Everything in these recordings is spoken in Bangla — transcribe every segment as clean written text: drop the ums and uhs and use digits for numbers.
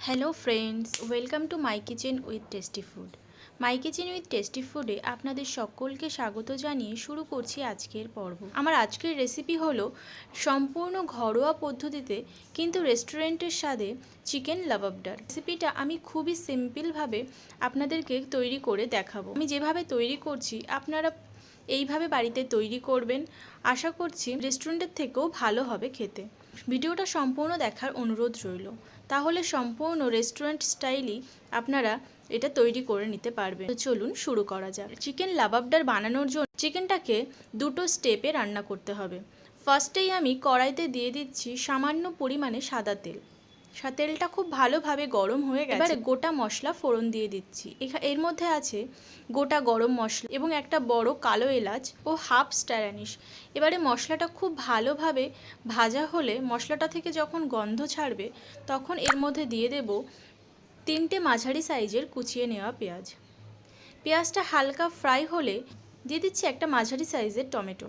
Hello friends, welcome to my kitchen with tasty food. My kitchen with tasty ফুডে আপনাদের সকলকে স্বাগত জানিয়ে শুরু করছি আজকের পর্ব। আমার আজকের রেসিপি হলো সম্পূর্ণ ঘরোয়া পদ্ধতিতে কিন্তু রেস্টুরেন্টের স্বাদে চিকেন লাবাবডার। রেসিপিটা আমি খুবই সিম্পলভাবে আপনাদেরকে তৈরি করে দেখাবো। আমি যেভাবে তৈরি করছি আপনারা এইভাবে বাড়িতে তৈরি করবেন। আশা করছি রেস্টুরেন্টের থেকেও ভালো হবে খেতে। ভিডিওটা সম্পূর্ণ দেখার অনুরোধ রইল, তাহলে সম্পূর্ণ রেস্টুরেন্ট স্টাইলই আপনারা এটা তৈরি করে নিতে পারবেন। তো চলুন শুরু করা যাক। চিকেন লাবাবডার বানানোর জন্য চিকেনটাকে দুটো স্টেপে রান্না করতে হবে। ফার্স্টেই আমি কড়াইতে দিয়ে দিচ্ছি সামান্য পরিমাণে সাদা তেল। তেলটা খুব ভালোভাবে গরম হয়ে গেছে। এবারে গোটা মশলা ফোড়ন দিয়ে দিচ্ছি। এর মধ্যে আছে গোটা গরম মশলা এবং একটা বড় কালো এলাচ ও হাফ স্টার অ্যানিস। এবারে মশলাটা খুব ভালোভাবে ভাজা হলে মশলাটা থেকে যখন গন্ধ ছাড়বে তখন এর মধ্যে দিয়ে দেব 3টে মাঝারি সাইজের কুচিয়ে নেওয়া পেঁয়াজ। পেঁয়াজটা হালকা ফ্রাই হলে দিয়ে দিচ্ছি একটা মাঝারি সাইজের টমেটো।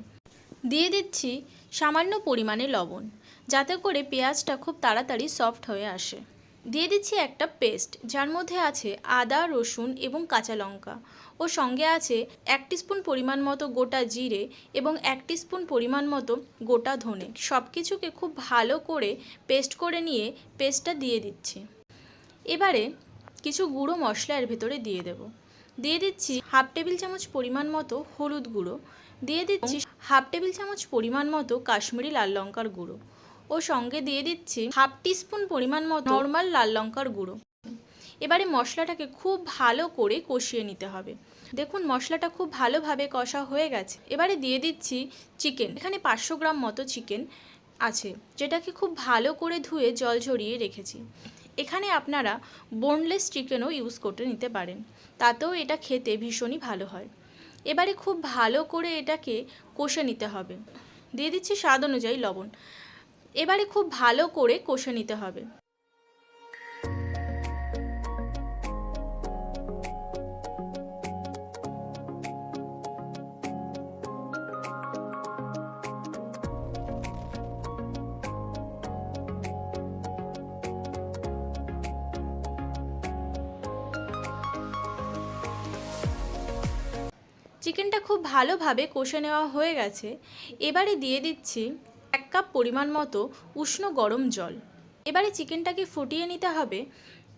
দিয়ে দিচ্ছি সামান্য পরিমাণে লবণ, যাতে করে পেঁয়াজটা খুব তাড়াতাড়ি সফট হয়ে আসে। দিয়ে দিচ্ছি একটা পেস্ট, যার মধ্যে আছে আদা, রসুন এবং কাঁচা লঙ্কা, ও সঙ্গে আছে 1 টিস্পুন পরিমাণ মতো গোটা জিরে এবং 1 টিস্পুন পরিমাণ মতো গোটা ধনে। সব কিছুকে খুব ভালো করে পেস্ট করে নিয়ে পেস্টটা দিয়ে দিচ্ছি। এবারে কিছু গুঁড়ো মশলা এর ভেতরে দিয়ে দেব। দিয়ে দিচ্ছি হাফ টেবিল চামচ পরিমাণ মতো হলুদ গুঁড়ো, দিয়ে দিচ্ছি হাফ টেবিল চামচ পরিমাণ মতো কাশ্মীরি লাল লঙ্কার গুঁড়ো, ও সঙ্গে দিয়ে দিচ্ছি হাফ টিস্পুন পরিমাণ মতো নর্মাল লাল লঙ্কার গুঁড়ো। এবারে মশলাটাকে খুব ভালো করে কষিয়ে নিতে হবে। দেখুন মশলাটা খুব ভালোভাবে কষা হয়ে গেছে। এবারে দিয়ে দিচ্ছি চিকেন। এখানে 500 গ্রাম মতো চিকেন আছে, যেটাকে খুব ভালো করে ধুয়ে জল ঝরিয়ে রেখেছি। এখানে আপনারা বোনলেস চিকেনও ইউজ করতে নিতে পারেন, তাতেও এটা খেতে ভীষণই ভালো হয়। এবারে খুব ভালো করে এটাকে কষে নিতে হবে। দিয়ে দিচ্ছি স্বাদ অনুযায়ী লবণ। এবারে খুব ভালো করে কষে নিতে হবে। চিকেনটা খুব ভালোভাবে কষে নেওয়া হয়ে গেছে। এবারে দিয়ে দিচ্ছি 1 কাপ পরিমাণ মতো উষ্ণ গরম জল। এবারে চিকেনটাকে ফুটিয়ে নিতে হবে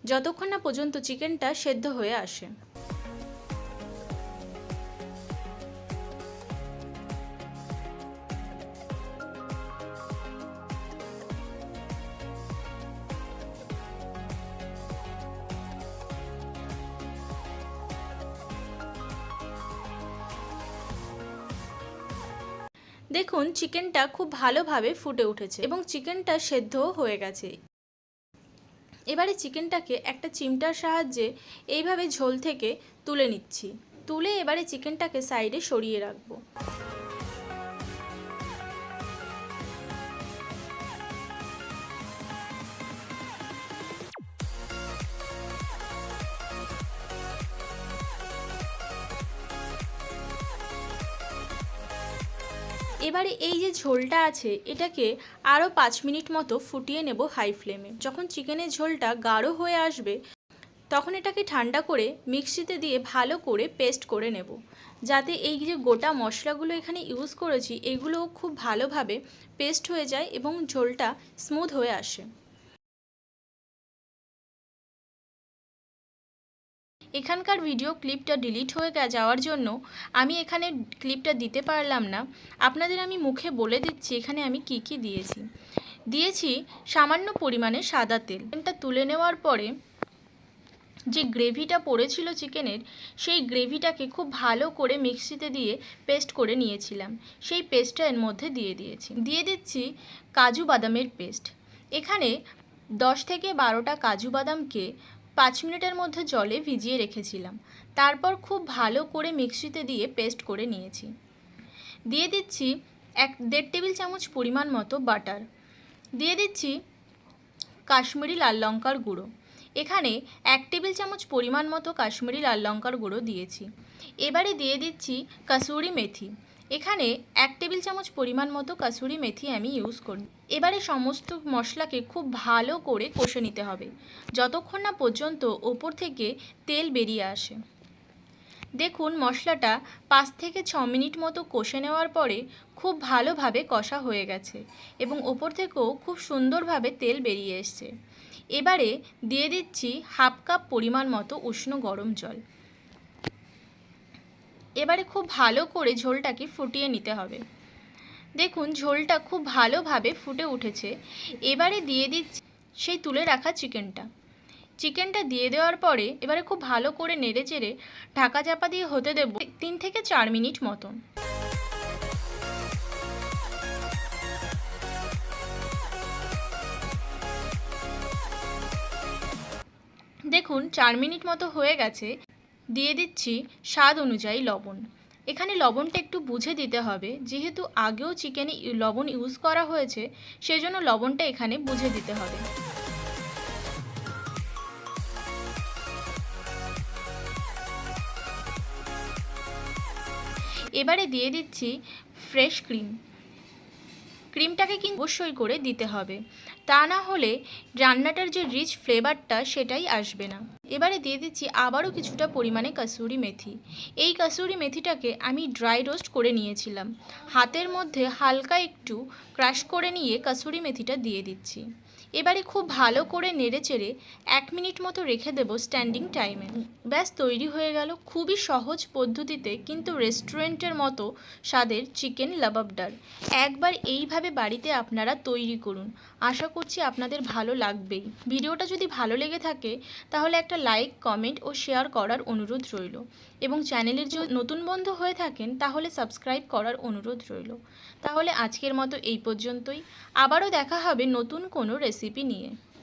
যতক্ষণ না পর্যন্ত চিকেনটা সেদ্ধ হয়ে আসে। দেখুন চিকেনটা খুব ভালোভাবে ফুটে উঠেছে এবং চিকেনটা সেদ্ধও হয়ে গেছে। এবারে চিকেনটাকে একটা চিমটার সাহায্যে এইভাবে ঝোল থেকে তুলে নিচ্ছি। তুলে এবারে চিকেনটাকে সাইডে সরিয়ে রাখবো। এবারে এই যে ঝোলটা আছে এটাকে আরও 5 মিনিট মতো ফুটিয়ে নেব হাই ফ্লেমে। যখন চিকেনের ঝোলটা গাঢ় হয়ে আসবে তখন এটাকে ঠান্ডা করে মিক্সিতে দিয়ে ভালো করে পেস্ট করে নেব, যাতে এই যে গোটা মশলাগুলো এখানে ইউজ করেছি এগুলোও খুব ভালোভাবে পেস্ট হয়ে যায় এবং ঝোলটা স্মুথ হয়ে আসে। এখানকার ভিডিও ক্লিপটা ডিলিট হয়ে যাওয়ার জন্য আমি এখানে ক্লিপটা দিতে পারলাম না। আপনাদের আমি মুখে বলে দিচ্ছি এখানে আমি কি কি দিয়েছি। দিয়েছি সামান্য পরিমাণে সাদা তেল। এটা তুলে নেওয়ার পরে যে গ্রেভিটা পড়েছিল চিকেনের, সেই গ্রেভিটাকে খুব ভালো করে মিক্সিতে দিয়ে পেস্ট করে নিয়েছিলাম। সেই পেস্টটা এর মধ্যে দিয়ে দিয়েছি। দিয়ে দিচ্ছি কাজু বাদামের পেস্ট। এখানে 10 থেকে 12টা কাজু বাদামকে 5 মিনিটের মধ্যে জলে ভিজিয়ে রেখেছিলাম। তারপর খুব ভালো করে মিক্সিতে দিয়ে পেস্ট করে নিয়েছি। দিয়ে দিচ্ছি 1.5 টেবিল চামচ পরিমাণ মতো বাটার। দিয়ে দিচ্ছি কাশ্মীরি লাল লঙ্কার গুঁড়ো। এখানে 1 টেবিল চামচ পরিমাণ মতো কাশ্মীরি লাল লঙ্কার গুঁড়ো দিয়েছি। এবারে দিয়ে দিচ্ছি কসুরি মেথি। এখানে 1 টেবিল চামচ পরিমাণ মতো কাসুরি মেথি আমি ইউজ করি। এবারে সমস্ত মশলাকে খুব ভালো করে কষে নিতে হবে, যতক্ষণ না পর্যন্ত ওপর থেকে তেল বেরিয়ে আসে। দেখুন মশলাটা 5 থেকে 6 মিনিট মতো কষে নেওয়ার পরে খুব ভালোভাবে কষা হয়ে গেছে এবং ওপর থেকেও খুব সুন্দরভাবে তেল বেরিয়ে এসছে। এবারে দিয়ে দিচ্ছি হাফ কাপ পরিমাণ মতো উষ্ণ গরম জল। এবারে খুব ভালো করে ঝোলটাকে ফুটিয়ে নিতে হবে। দেখুন ঝোলটা খুব ভালোভাবে ফুটে উঠেছে। এবারে দিয়ে দিচ্ছি সেই তুলে রাখা চিকেনটা দিয়ে দেওয়ার পরে এবারে খুব ভালো করে নেড়েচেড়ে ঢাকা চাপা দিয়ে হতে দেব 3 থেকে 4 মিনিট মতন। দেখুন 4 মিনিট মতো হয়ে গেছে। দিয়ে দিচ্ছি স্বাদ অনুযায়ী লবণ। এখানে লবণটা একটু বুঝে দিতে হবে, যেহেতু আগেও চিকেনে লবণ ইউজ করা হয়েছে, সেজন্য লবণটা এখানে বুঝে দিতে হবে। এবারে দিয়ে দিচ্ছি ফ্রেশ ক্রিমটাকে কিন্তু অবশ্যই করে দিতে হবে, তা না হলে রান্নাটার যে রিচ ফ্লেভারটা সেটাই আসবে না। এবারে দিয়ে দিচ্ছি আবারও কিছুটা পরিমাণে কাসুরি মেথি। এই কাসুরি মেথিটাকে আমি ড্রাই রোস্ট করে নিয়েছিলাম। হাতের মধ্যে হালকা একটু ক্রাশ করে নিয়ে কাসুরি মেথিটা দিয়ে দিচ্ছি। এবারে খুব ভালো করে নেড়েচেড়ে 1 মিনিট মতো রেখে দেব স্ট্যান্ডিং টাইমে। ব্যাস তৈরি হয়ে গেল খুবই সহজ পদ্ধতিতে কিন্তু রেস্টুরেন্টের মতো স্বাদের চিকেন লাবাবডার। একবার এইভাবে বাড়িতে আপনারা তৈরি করুন, আশা করছি আপনাদের ভালো লাগবেই। ভিডিওটা যদি ভালো লেগে থাকে তাহলে একটা লাইক, কমেন্ট ও শেয়ার করার অনুরোধ রইল এবং চ্যানেলের যদি নতুন বন্ধু হয়ে থাকেন তাহলে সাবস্ক্রাইব করার অনুরোধ রইল। তাহলে আজকের মতো এই পর্যন্তই, আবারও দেখা হবে নতুন কোনো রেসিপি নিয়ে।